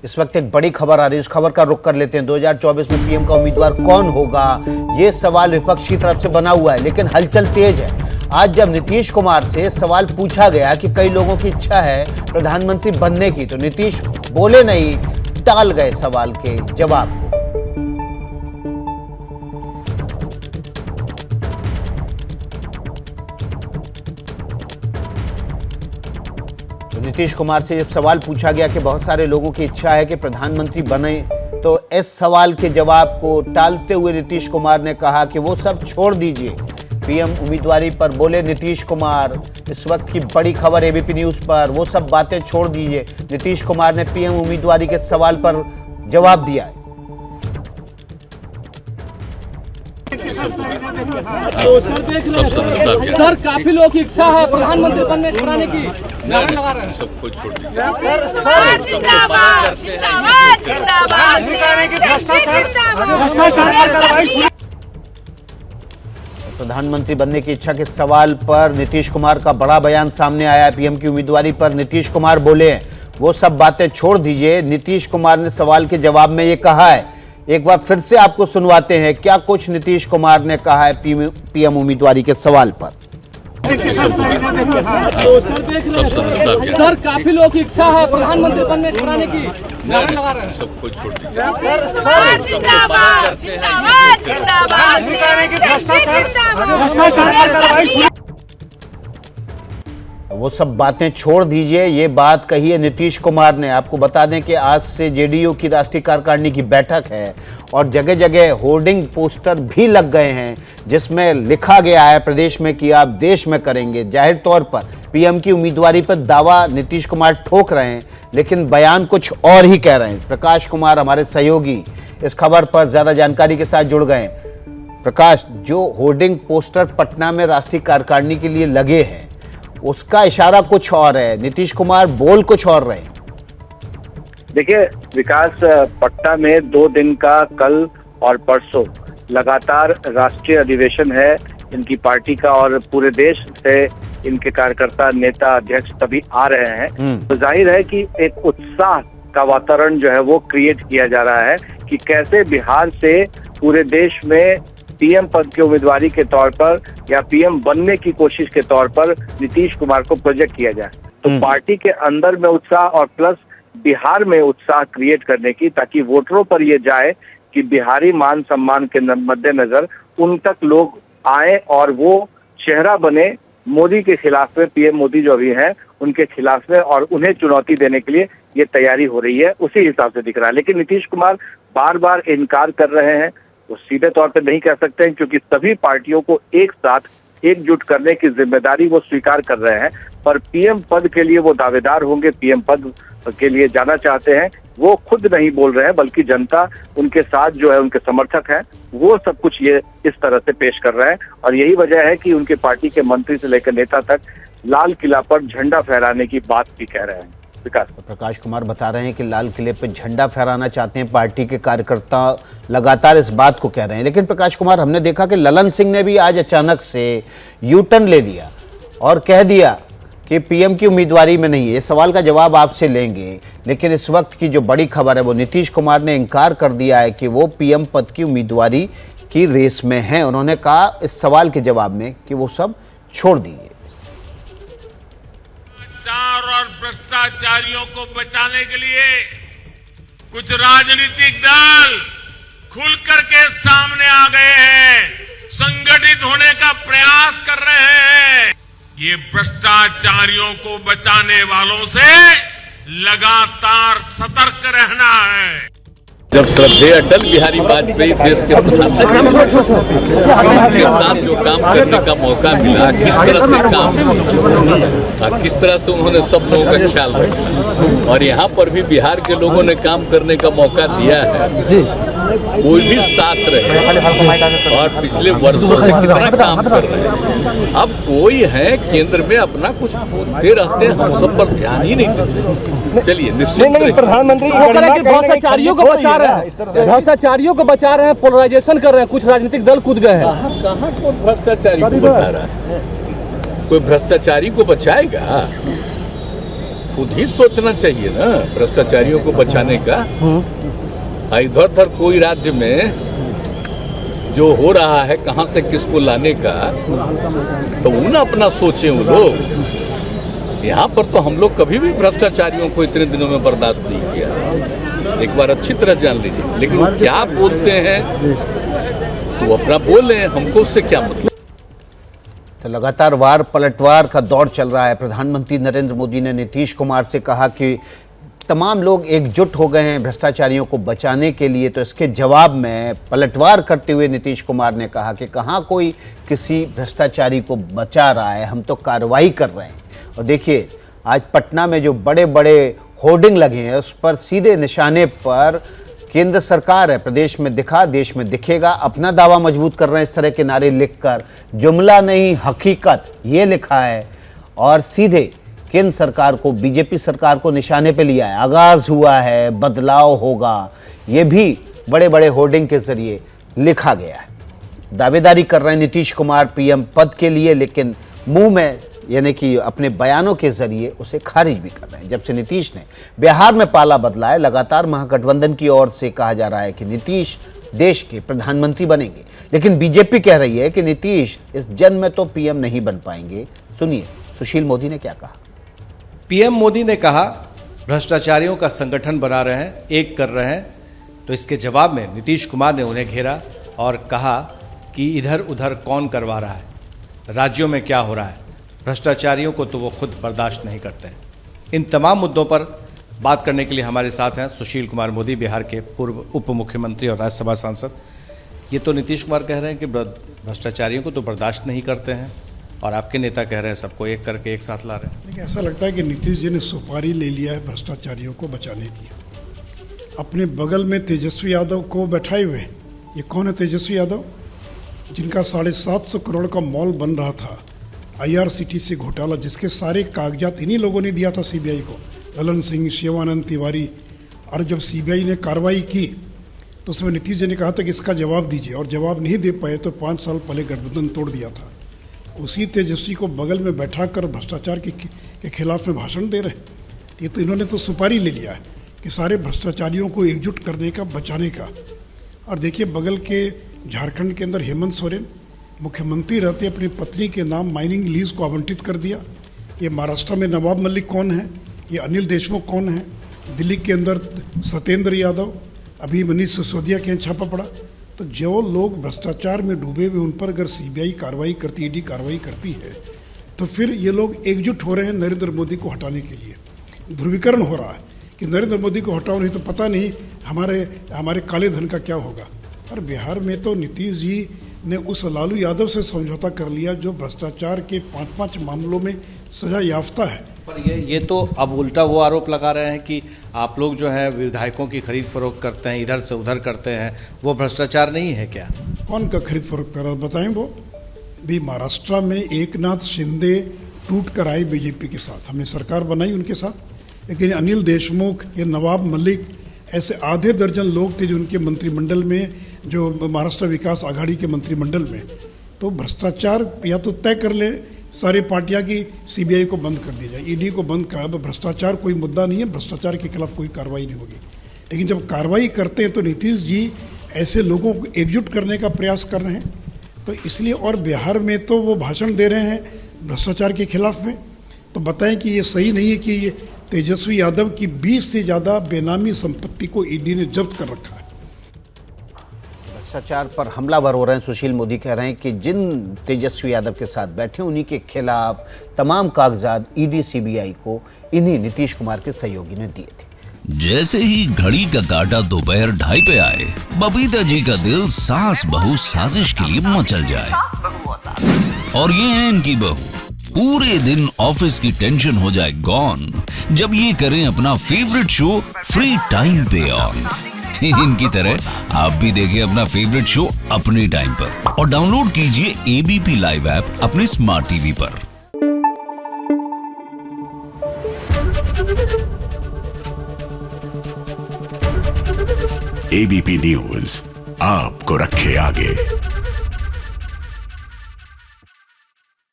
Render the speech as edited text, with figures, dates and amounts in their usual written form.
इस वक्त एक बड़ी खबर आ रही है, उस खबर का रुख कर लेते हैं। 2024 में पीएम का उम्मीदवार कौन होगा, ये सवाल विपक्ष की तरफ से बना हुआ है, लेकिन हलचल तेज है। आज जब नीतीश कुमार से सवाल पूछा गया कि कई लोगों की इच्छा है प्रधानमंत्री बनने की, तो नीतीश बोले नहीं, टाल गए सवाल के जवाब। तो नीतीश कुमार से जब सवाल पूछा गया कि बहुत सारे लोगों की इच्छा है कि प्रधानमंत्री बने, तो इस सवाल के जवाब को टालते हुए नीतीश कुमार ने कहा कि वो सब छोड़ दीजिए। पीएम उम्मीदवारी पर बोले नीतीश कुमार, इस वक्त की बड़ी खबर एबीपी न्यूज पर, वो सब बातें छोड़ दीजिए। नीतीश कुमार ने पीएम उम्मीदवारी के सवाल पर जवाब दिया है। सर, काफी लोगों की इच्छा है प्रधानमंत्री बनाने की, नारा लगा रहे हैं। सब कुछ छोड़ दीजिए। प्रधानमंत्री बनने की इच्छा के सवाल पर नीतीश कुमार का बड़ा बयान सामने आया है। पीएम की उम्मीदवारी पर नीतीश कुमार बोले, वो सब बातें छोड़ दीजिए। नीतीश कुमार ने सवाल के जवाब में ये कहा है, एक बार फिर से आपको सुनवाते हैं क्या कुछ नीतीश कुमार ने कहा है पीएम उम्मीदवारी के सवाल पर। सर, काफी लोगों की इच्छा है प्रधानमंत्री बनाने की, नारा लगा रहे हैं। सब कुछ छोड़ दीजिए। वो सब बातें छोड़ दीजिए, ये बात कही है नीतीश कुमार ने। आपको बता दें कि आज से जेडीयू की राष्ट्रीय कार्यकारिणी की बैठक है और जगह जगह होर्डिंग पोस्टर भी लग गए हैं जिसमें लिखा गया है प्रदेश में कि आप देश में करेंगे। जाहिर तौर पर पीएम की उम्मीदवारी पर दावा नीतीश कुमार ठोक रहे हैं, लेकिन बयान कुछ और ही कह रहे हैं। प्रकाश कुमार हमारे सहयोगी इस खबर पर ज्यादा जानकारी के साथ जुड़ गए। प्रकाश, जो होर्डिंग पोस्टर पटना में राष्ट्रीय कार्यकारिणी के लिए लगे हैं उसका इशारा कुछ और है, नीतीश कुमार बोल कुछ और रहे। देखिए विकास, पटना में 2 दिन का कल और परसों लगातार राष्ट्रीय अधिवेशन है इनकी पार्टी का और पूरे देश से इनके कार्यकर्ता, नेता, अध्यक्ष सभी आ रहे हैं। तो जाहिर है कि एक उत्साह का वातावरण जो है वो क्रिएट किया जा रहा है कि कैसे बिहार से पूरे देश में पीएम पद की उम्मीदवारी के तौर पर या पीएम बनने की कोशिश के तौर पर नीतीश कुमार को प्रोजेक्ट किया जाए। तो पार्टी के अंदर में उत्साह और प्लस बिहार में उत्साह क्रिएट करने की, ताकि वोटरों पर ये जाए कि बिहारी मान सम्मान के मद्देनजर उन तक लोग आए और वो चेहरा बने मोदी के खिलाफ में। पीएम मोदी जो अभी हैं उनके खिलाफ में और उन्हें चुनौती देने के लिए ये तैयारी हो रही है, उसी हिसाब से दिख रहा है। लेकिन नीतीश कुमार बार बार इनकार कर रहे हैं। वो सीधे तौर पे नहीं कह सकते हैं क्योंकि सभी पार्टियों को एक साथ एकजुट करने की जिम्मेदारी वो स्वीकार कर रहे हैं, पर पीएम पद के लिए वो दावेदार होंगे, पीएम पद के लिए जाना चाहते हैं, वो खुद नहीं बोल रहे हैं, बल्कि जनता उनके साथ जो है, उनके समर्थक हैं, वो सब कुछ ये इस तरह से पेश कर रहे हैं। और यही वजह है कि उनके पार्टी के मंत्री से लेकर नेता तक लाल किला पर झंडा फहराने की बात भी कह रहे हैं। विकास, प्रकाश कुमार बता रहे हैं कि लाल किले पर झंडा फहराना चाहते हैं। पार्टी के कार्यकर्ता लगातार इस बात को कह रहे हैं। लेकिन प्रकाश कुमार, हमने देखा कि ललन सिंह ने भी आज अचानक से यू टर्न ले लिया और कह दिया कि पीएम की उम्मीदवारी में नहीं है। ये सवाल का जवाब आपसे लेंगे, लेकिन इस वक्त की जो बड़ी खबर है वो नीतीश कुमार ने इनकार कर दिया है कि वो पीएम पद की उम्मीदवारी की रेस में हैं। उन्होंने कहा इस सवाल के जवाब में कि वो सब छोड़ दीजिए। और भ्रष्टाचारियों को बचाने के लिए कुछ राजनीतिक दल खुल करके सामने आ गए हैं, संगठित होने का प्रयास कर रहे हैं। ये भ्रष्टाचारियों को बचाने वालों से लगातार सतर्क रहना है। जब श्रद्धेय अटल बिहारी वाजपेयी देश के प्रधानमंत्री के साथ जो काम करने का मौका मिला, किस तरह से काम किया, किस तरह से उन्होंने सब लोगों का ख्याल रखा, और यहाँ पर भी बिहार के लोगों ने काम करने का मौका दिया है। कोई भी साथ रहे और पिछले वर्षों से कितना काम कर रहे हैं। अब कोई है केंद्र में अपना कुछ बोलते रहते हैं, हम सब पर ध्यान ही नहीं देते। चलिए निश्चित प्रधानमंत्री भ्रष्टाचारियों को बचा रहे हैं, भ्रष्टाचारियों को बचा रहे हैं, पोलराइजेशन कर रहे हैं, कुछ राजनीतिक दल कूद गए हैं। कहाँ कौन भ्रष्टाचारी को बचा रहा है? कोई भ्रष्टाचारी को बचाएगा? खुद ही सोचना चाहिए ना भ्रष्टाचारियों को बचाने का। इधर उधर कोई राज्य में जो हो रहा है कहां से किसको लाने का, तो वो ना अपना सोचे वो लोग। यहाँ पर तो हम लोग कभी भी भ्रष्टाचारियों को इतने दिनों में बर्दाश्त नहीं किया, एक बार अच्छी तरह जान लीजिए। लेकिन वो क्या बोलते हैं तो अपना बोले, हमको उससे क्या मतलब। तो लगातार वार पलटवार का दौर चल रहा है। प्रधानमंत्री नरेंद्र मोदी ने नीतीश कुमार से कहा कि तमाम लोग एकजुट हो गए हैं भ्रष्टाचारियों को बचाने के लिए, तो इसके जवाब में पलटवार करते हुए नीतीश कुमार ने कहा कि कहाँ कोई किसी भ्रष्टाचारी को बचा रहा है, हम तो कार्रवाई कर रहे हैं। और देखिए आज पटना में जो बड़े बड़े होर्डिंग लगे हैं उस पर सीधे निशाने पर केंद्र सरकार है, प्रदेश में दिखा देश में दिखेगा, अपना दावा मजबूत कर रहे हैं इस तरह के नारे लिखकर। जुमला नहीं हकीकत ये लिखा है और सीधे केंद्र सरकार को, बीजेपी सरकार को निशाने पे लिया है। आगाज हुआ है, बदलाव होगा, ये भी बड़े बड़े होर्डिंग के जरिए लिखा गया है। दावेदारी कर रहे हैं नीतीश कुमार पीएम पद के लिए, लेकिन मुंह में यानी कि अपने बयानों के जरिए उसे खारिज भी कर रहे हैं। जब से नीतीश ने बिहार में पाला बदला है, लगातार महागठबंधन की ओर से कहा जा रहा है कि नीतीश देश के प्रधानमंत्री बनेंगे, लेकिन बीजेपी कह रही है कि नीतीश इस जन्म में तो पीएम नहीं बन पाएंगे। सुनिए सुशील मोदी ने क्या कहा। पीएम मोदी ने कहा भ्रष्टाचारियों का संगठन बना रहे हैं, एक कर रहे हैं। तो इसके जवाब में नीतीश कुमार ने उन्हें घेरा और कहा कि इधर उधर कौन करवा रहा है, राज्यों में क्या हो रहा है, भ्रष्टाचारियों को तो वो खुद बर्दाश्त नहीं करते हैं। इन तमाम मुद्दों पर बात करने के लिए हमारे साथ हैं सुशील कुमार मोदी, बिहार के पूर्व उप मुख्यमंत्री और राज्यसभा सांसद। ये तो नीतीश कुमार कह रहे हैं कि भ्रष्टाचारियों को तो बर्दाश्त नहीं करते हैं, और आपके नेता कह रहे हैं सबको एक करके एक साथ ला रहे हैं। देखिए, ऐसा लगता है कि नीतीश जी ने सुपारी ले लिया है भ्रष्टाचारियों को बचाने की। अपने बगल में तेजस्वी यादव को बैठाए हुए। ये कौन है तेजस्वी यादव? जिनका 750 करोड़ का मॉल बन रहा था, IRCTC घोटाला, जिसके सारे कागजात इन्हीं लोगों ने दिया था सीबीआई को, ललन सिंह, शिवानंद तिवारी। और जब सीबीआई ने कार्रवाई की तो उसमें नीतीश जी ने कहा था कि इसका जवाब दीजिए, और जवाब नहीं दे पाए तो 5 साल पहले गठबंधन तोड़ दिया था। उसी तेजस्वी को बगल में बैठाकर भ्रष्टाचार के खिलाफ में भाषण दे रहे हैं। ये तो इन्होंने तो सुपारी ले लिया है कि सारे भ्रष्टाचारियों को एकजुट करने का, बचाने का। और देखिए बगल के झारखंड के अंदर हेमंत सोरेन मुख्यमंत्री रहते अपनी पत्नी के नाम माइनिंग लीज को आवंटित कर दिया। ये महाराष्ट्र में नवाब मलिक कौन है, ये अनिल देशमुख कौन है, दिल्ली के अंदर सत्येंद्र यादव, अभी मनीष सिसोदिया के यहाँ छापा पड़ा। तो जो लोग भ्रष्टाचार में डूबे हुए उन पर अगर सीबीआई कार्रवाई करती, ईडी कार्रवाई करती है, तो फिर ये लोग एकजुट हो रहे हैं नरेंद्र मोदी को हटाने के लिए। ध्रुवीकरण हो रहा है कि नरेंद्र मोदी को हटाओ, नहीं तो पता नहीं हमारे काले धन का क्या होगा। और बिहार में तो नीतीश जी ने उस लालू यादव से समझौता कर लिया जो भ्रष्टाचार के 5-5 मामलों में सजा याफ्ता है। पर ये तो अब उल्टा वो आरोप लगा रहे हैं कि आप लोग जो है विधायकों की खरीद फरोख्त करते हैं, इधर से उधर करते हैं, वो भ्रष्टाचार नहीं है क्या? कौन का खरीद फरोख्त कर रहा है बताएं। वो भी महाराष्ट्र में एकनाथ शिंदे टूट कर आए बीजेपी के साथ, हमने सरकार बनाई उनके साथ। लेकिन अनिल देशमुख, ये नवाब मलिक, ऐसे आधे दर्जन लोग थे जो उनके मंत्रिमंडल में, जो महाराष्ट्र विकास आघाड़ी के मंत्रिमंडल में। तो भ्रष्टाचार या तो तय कर ले सारी पार्टियां की सीबीआई को बंद कर दिया जाए, ईडी को बंद कर। भ्रष्टाचार कोई मुद्दा नहीं है, भ्रष्टाचार के खिलाफ कोई कार्रवाई नहीं होगी। लेकिन जब कार्रवाई करते हैं तो नीतीश जी ऐसे लोगों को एकजुट करने का प्रयास कर रहे हैं। तो इसलिए, और बिहार में तो वो भाषण दे रहे हैं भ्रष्टाचार के खिलाफ में। तो बताएं कि ये सही नहीं है कि ये तेजस्वी यादव की 20 से ज़्यादा बेनामी संपत्ति को ईडी ने जब्त कर रखा है। भ्रष्टाचार पर हमलावर हो रहे हैं। सुशील मोदी कह रहे हैं कि जिन तेजस्वी यादव के साथ बैठे उन्हीं के खिलाफ तमाम कागजात ईडी सीबीआई को इन्हीं नीतीश कुमार के सहयोगी ने दिए थे। जैसे ही घड़ी का काटा दोपहर 2:30 पे आए, बबीता जी का दिल सास बहू साजिश के लिए मचल जाए। और ये है इनकी बहू, पूरे दिन ऑफिस की टेंशन हो जाए गॉन जब ये करें अपना फेवरेट शो फ्री टाइम पे ऑन। इनकी तरह आप भी देखिए अपना फेवरेट शो अपने टाइम पर और डाउनलोड कीजिए एबीपी लाइव ऐप अपने स्मार्ट टीवी पर। एबीपी न्यूज आपको रखे आगे।